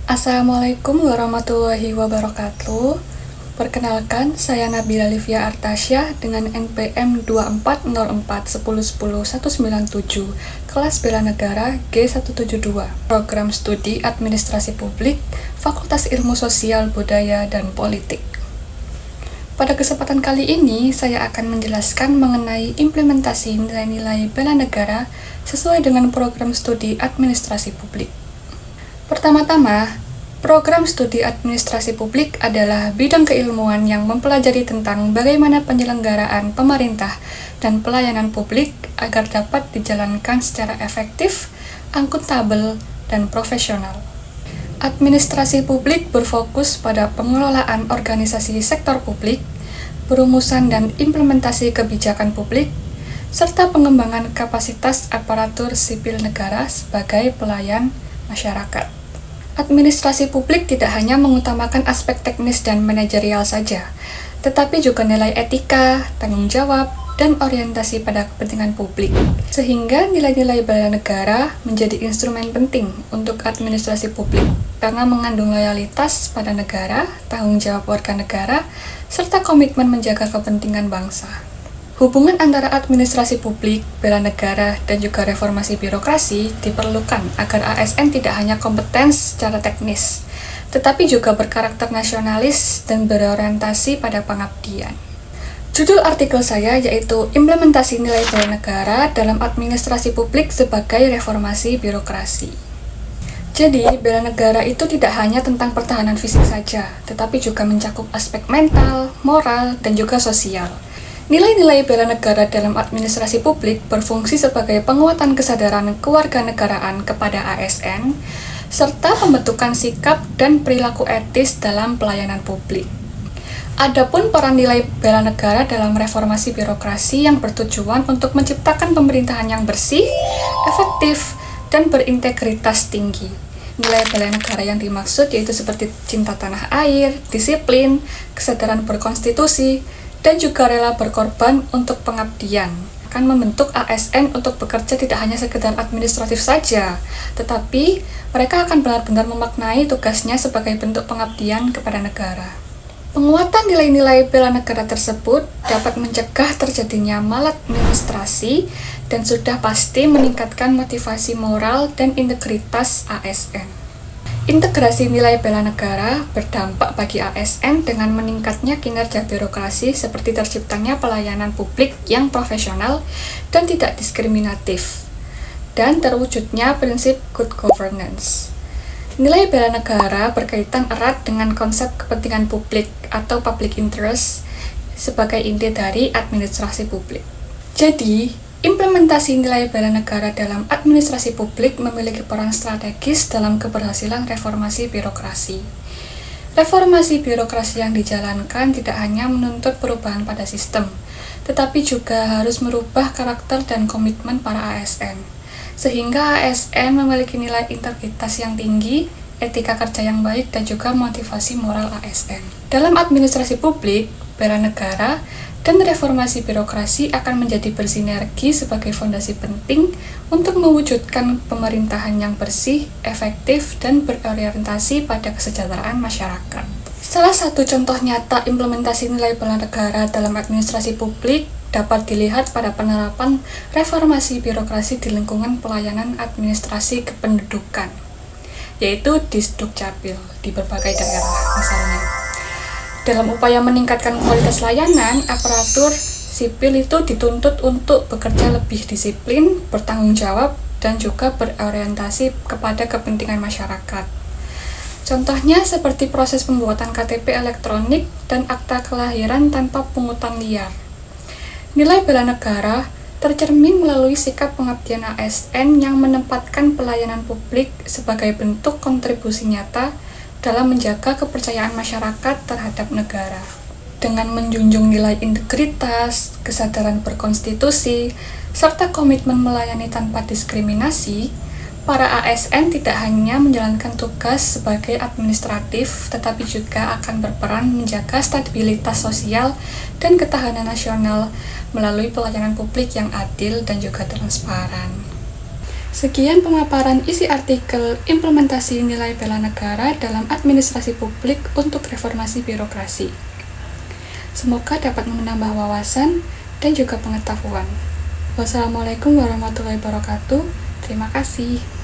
Assalamualaikum warahmatullahi wabarakatuh. Perkenalkan, saya Nabila Livia Artasya dengan NPM 24041010-197, kelas Bela Negara G172, Program Studi Administrasi Publik, Fakultas Ilmu Sosial, Budaya, dan Politik. Pada kesempatan kali ini, saya akan menjelaskan mengenai implementasi nilai-nilai bela negara sesuai dengan program studi administrasi publik. Pertama-tama, program studi administrasi publik adalah bidang keilmuan yang mempelajari tentang bagaimana penyelenggaraan pemerintah dan pelayanan publik agar dapat dijalankan secara efektif, akuntabel, dan profesional. Administrasi publik berfokus pada pengelolaan organisasi sektor publik, perumusan dan implementasi kebijakan publik, serta pengembangan kapasitas aparatur sipil negara sebagai pelayan masyarakat. Administrasi publik tidak hanya mengutamakan aspek teknis dan manajerial saja, tetapi juga nilai etika, tanggung jawab, dan orientasi pada kepentingan publik. Sehingga nilai-nilai bela negara menjadi instrumen penting untuk administrasi publik karena mengandung loyalitas pada negara, tanggung jawab warga negara, serta komitmen menjaga kepentingan bangsa. Hubungan antara administrasi publik, bela negara, dan juga reformasi birokrasi diperlukan agar ASN tidak hanya kompeten secara teknis, tetapi juga berkarakter nasionalis dan berorientasi pada pengabdian. Judul artikel saya yaitu Implementasi Nilai Bela Negara dalam Administrasi Publik sebagai Reformasi Birokrasi. Jadi, bela negara itu tidak hanya tentang pertahanan fisik saja, tetapi juga mencakup aspek mental, moral, dan juga sosial. Nilai-nilai bela negara dalam administrasi publik berfungsi sebagai penguatan kesadaran kewarganegaraan kepada ASN, serta pembentukan sikap dan perilaku etis dalam pelayanan publik. Adapun peran nilai bela negara dalam reformasi birokrasi yang bertujuan untuk menciptakan pemerintahan yang bersih, efektif, dan berintegritas tinggi. Nilai bela negara yang dimaksud yaitu seperti cinta tanah air, disiplin, kesadaran berkonstitusi, dan juga rela berkorban untuk pengabdian. Akan membentuk ASN untuk bekerja tidak hanya sekedar administratif saja, tetapi mereka akan benar-benar memaknai tugasnya sebagai bentuk pengabdian kepada negara. Penguatan nilai-nilai bela negara tersebut dapat mencegah terjadinya maladministrasi dan sudah pasti meningkatkan motivasi moral dan integritas ASN. Integrasi nilai bela negara berdampak bagi ASN dengan meningkatnya kinerja birokrasi seperti terciptanya pelayanan publik yang profesional dan tidak diskriminatif, dan terwujudnya prinsip good governance. Nilai bela negara berkaitan erat dengan konsep kepentingan publik atau public interest sebagai inti dari administrasi publik. Jadi, implementasi nilai bela negara dalam administrasi publik memiliki peran strategis dalam keberhasilan reformasi birokrasi. Reformasi birokrasi yang dijalankan tidak hanya menuntut perubahan pada sistem, tetapi juga harus merubah karakter dan komitmen para ASN, sehingga ASN memiliki nilai integritas yang tinggi, etika kerja yang baik, dan juga motivasi moral ASN. Dalam administrasi publik, bela negara dan reformasi birokrasi akan menjadi bersinergi sebagai fondasi penting untuk mewujudkan pemerintahan yang bersih, efektif, dan berorientasi pada kesejahteraan masyarakat. Salah satu contoh nyata implementasi nilai bela negara dalam administrasi publik dapat dilihat pada penerapan reformasi birokrasi di lingkungan pelayanan administrasi kependudukan, yaitu di Dukcapil di berbagai daerah misalnya. Dalam upaya meningkatkan kualitas layanan, aparatur sipil itu dituntut untuk bekerja lebih disiplin, bertanggung jawab, dan juga berorientasi kepada kepentingan masyarakat. Contohnya seperti proses pembuatan KTP elektronik dan akta kelahiran tanpa pungutan liar. Nilai bela negara tercermin melalui sikap pengabdian ASN yang menempatkan pelayanan publik sebagai bentuk kontribusi nyata dalam menjaga kepercayaan masyarakat terhadap negara. Dengan menjunjung nilai integritas, kesadaran berkonstitusi, serta komitmen melayani tanpa diskriminasi, para ASN tidak hanya menjalankan tugas sebagai administratif, tetapi juga akan berperan menjaga stabilitas sosial dan ketahanan nasional melalui pelayanan publik yang adil dan juga transparan. Sekian pemaparan isi artikel implementasi nilai bela negara dalam administrasi publik untuk reformasi birokrasi. Semoga dapat menambah wawasan dan juga pengetahuan. Wassalamualaikum warahmatullahi wabarakatuh. Terima kasih.